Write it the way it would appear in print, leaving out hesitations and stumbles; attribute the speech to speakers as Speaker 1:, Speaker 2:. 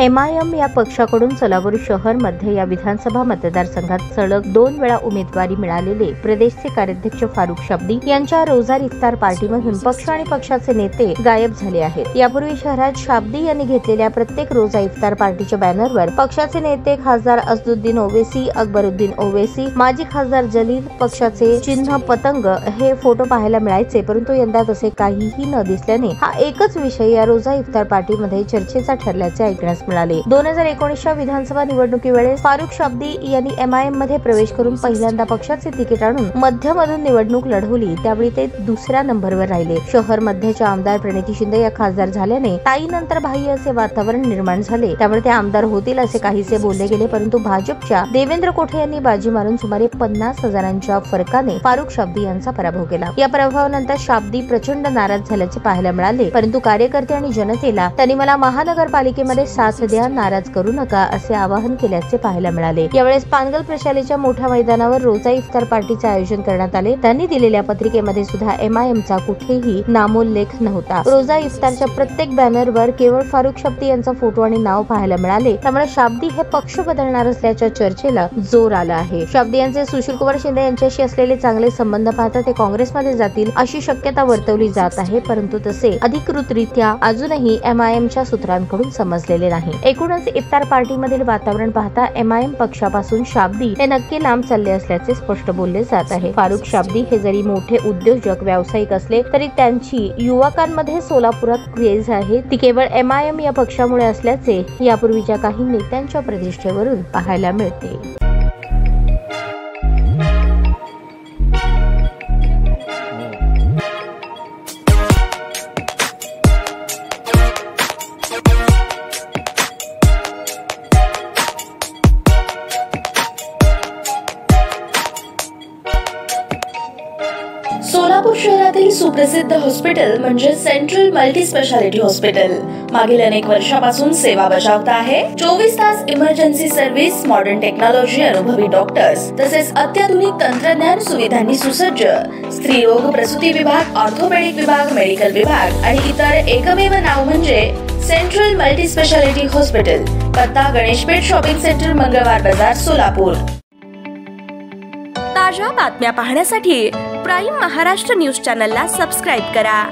Speaker 1: MIM या पक्षाकडून सोलापूर शहर मध्ये या विधानसभा मतदारसंघात सलग 2 वेळा उमेदवारी मिळालेले प्रदेशचे कार्याध्यक्ष फारुख शाब्दी यांच्या रोजार इफ्तार पार्टीमधून पक्ष आणि पक्षाचे नेते गायब झाले आहेत। यापूर्वी शहरात शाब्दी यांनी घेतलेल्या प्रत्येक रोजा इफ्तार पार्टीच्या बॅनरवर पक्षाचे नेते खासदार असदुद्दीन ओवैसी, अकबरुद्दीन ओवैसी, माजी खासदार जलील, पक्षाचे चिन्ह पतंग हे फोटो पाहायला मिळायचे, परंतु यंदा तसे काहीही न दिसल्याने हा एकच विषय या रोजा इफ्तार पार्टीमध्ये चर्चेचा ठरल्याचे ऐकण्यास मिळाले। 2019च्या विधानसभा निवडणुकीवेळेस फारुख शाब्दी यांनी MIM मध्ये प्रवेश करून पहिल्यांदा पक्षाचे तिकीट आणून मध्यमधून निवडणूक लढवली, त्यावेळी ते दुसऱ्या नंबरवर राहिले। शहर मध्यच्या आमदार प्रणिती शिंदे या खासदार झाल्याने ताईनंतर बाह्य असे वातावरण निर्माण झाले, त्यामुळे ते आमदार होतील असे काहीसे बोलले गेले, परंतु भाजपच्या देवेंद्र कोठे यांनी बाजी मारून सुमारे 50,000च्या फरकाने फारुख शाब्दी यांचा पराभव केला। या पराभवानंतर शाब्दी प्रचंड नाराज झाल्याचे पाहायला मिळाले, परंतु कार्यकर्ते आणि जनतेला त्यांनी मला महानगरपालिकेमध्ये साथ द्या, नाराज करू नका असे आवाहन केल्याचे पाहायला मिळाले। यावेळेस पानगल प्रशालेच्या मोठ्या मैदानावर रोजा इफ्तार पार्टीचे आयोजन करण्यात आले। त्यांनी दिलेल्या पत्रिकेमध्ये सुद्धा MIMचा कुठेही नामोल्लेख नव्हता। रोजा इफ्तारच्या प्रत्येक बॅनरवर केवळ फारुख शाब्दी यांचा फोटो आणि नाव पाहायला मिळाले, त्यामुळे शाब्दी हे पक्ष बदलणार असल्याच्या चर्चेला जोर आला आहे। शाब्दी यांचे सुशीलकुमार शिंदे यांच्याशी असलेले चांगले संबंध पाहता ते काँग्रेसमध्ये जातील अशी शक्यता वर्तवली जात आहे, परंतु तसे अधिकृतरित्या अजूनही MIMच्या सूत्रांकडून समजलेले नाही। एकूणच इफ्तार पार्टीमधील वातावरण पाहता MIM पक्षापासून शाब्दी हे नक्की लांब चालले असल्याचे स्पष्ट बोलले जात आहे। फारुख शाब्दी हे जरी मोठे उद्योजक व्यावसायिक असले तरी त्यांची युवकांमध्ये सोलापुरात क्रेज आहे, ती केवळ MIM या पक्षामुळे असल्याचे यापूर्वीच्या काही नेत्यांच्या प्रतिष्ठेवरून पाहायला मिळते।
Speaker 2: सोलापूर शहरातील सुप्रसिद्ध हॉस्पिटल म्हणजे सेंट्रल मल्टी स्पेशालिटी हॉस्पिटल मागील अनेक वर्षापासून सेवा बजावत आहे। 24 तास इमर्जन्सी सर्व्हिस, मॉडर्न टेक्नॉलॉजी, अनुभवी डॉक्टर्स तसेच अत्याधुनिक तंत्रज्ञान सुविधांनी सुसज्ज स्त्रीरोग प्रसूती विभाग, ऑर्थोपेडिक विभाग, मेडिकल विभाग आणि इतर एकमेव नाव म्हणजे सेंट्रल मल्टी स्पेशालिटी हॉस्पिटल। पत्ता गणेशपेठ शॉपिंग सेंटर, मंगळवार बाजार, सोलापूर। ताज्या बातम्या पाहण्यासाठी प्राईम महाराष्ट्र न्यूज चॅनलला सबस्क्राईब करा।